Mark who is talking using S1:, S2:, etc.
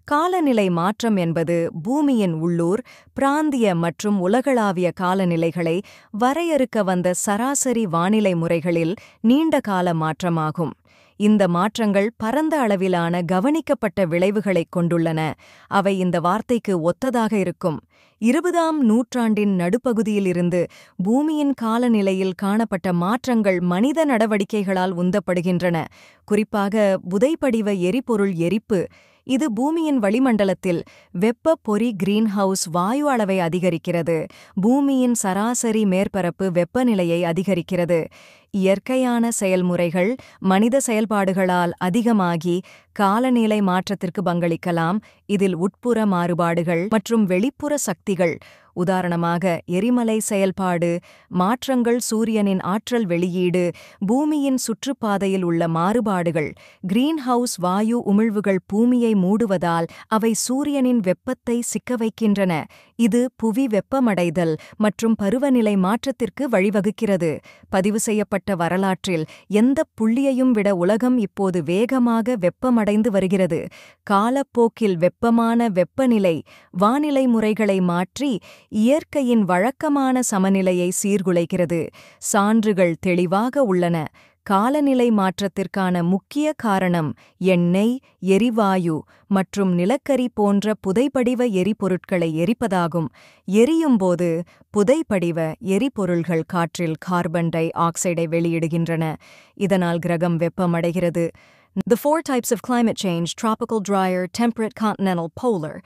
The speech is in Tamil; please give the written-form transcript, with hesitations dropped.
S1: காலநிலை மாற்றம் என்பது பூமியின் உள்ளூர், பிராந்திய மற்றும் உலகளாவிய காலநிலைகளை வரையறுக்க வந்த சராசரி வானிலை முறைகளில் நீண்டகால மாற்றமாகும். இந்த மாற்றங்கள் பரந்த அளவிலான கவனிக்கப்பட்ட விளைவுகளைக் கொண்டுள்ளன. அவை இந்த வார்த்தைக்கு ஒத்ததாக இருக்கும். 20ஆம் நூற்றாண்டின் நடுப்பகுதியிலிருந்து பூமியின் காலநிலையில் காணப்பட்ட மாற்றங்கள் மனித நடவடிக்கைகளால் உந்தப்படுகின்றன. குறிப்பாக புதைபடிவ எரிபொருள் எரிப்பு. இது பூமியின் வளிமண்டலத்தில் வெப்ப பொறி கிரீன்ஹவுஸ் வாயு அளவை அதிகரிக்கிறது. பூமியின் சராசரி மேற்பரப்பு வெப்பநிலையை அதிகரிக்கிறது. இயற்கையான செயல்முறைகள் மனித செயல்பாடுகளால் அதிகமாகி காலநிலை மாற்றத்திற்கு பங்களிக்கலாம். இதில் உட்புற மாறுபாடுகள் மற்றும் வெளிப்புற சக்திகள், உதாரணமாக எரிமலை செயல்பாடு, மாற்றங்கள், சூரியனின் ஆற்றல் வெளியீடு, பூமியின் சுற்றுப்பாதையில் உள்ள மாறுபாடுகள். கிரீன்ஹவுஸ் வாயு உமிழ்வுகள் பூமியை மூடுவதால் அவை சூரியனின் வெப்பத்தை சிக்கவைக்கின்றன. இது புவி வெப்பமடைதல் மற்றும் பருவநிலை மாற்றத்திற்கு வழிவகுக்கிறது. பதிவு செய்யப்பட்ட வரலாற்றில் எந்த புள்ளியையும் விட உலகம் இப்போது வேகமாக வெப்பமடைந்து வருகிறது. காலப்போக்கில் வெப்பமான வெப்பநிலை வானிலை முறைகளை மாற்றி இயற்கையின் வழக்கமான சமநிலையை சீர்குலைக்கிறது. சான்றுகள் தெளிவாக உள்ளன. காலநிலை மாற்றத்திற்கான முக்கிய காரணம் எண்ணெய், எரிவாயு மற்றும் நிலக்கரி போன்ற புதைபடிவ எரிபொருட்களை எரிப்பதாகும். எரியும்போது புதைபடிவ எரிபொருள்கள் காற்றில் கார்பன் டை ஆக்சைடை வெளியிடுகின்றன. இதனால் கிரகம் வெப்பமடைகிறது. The 4 types of climate change: tropical, drier, temperate, continental, polar.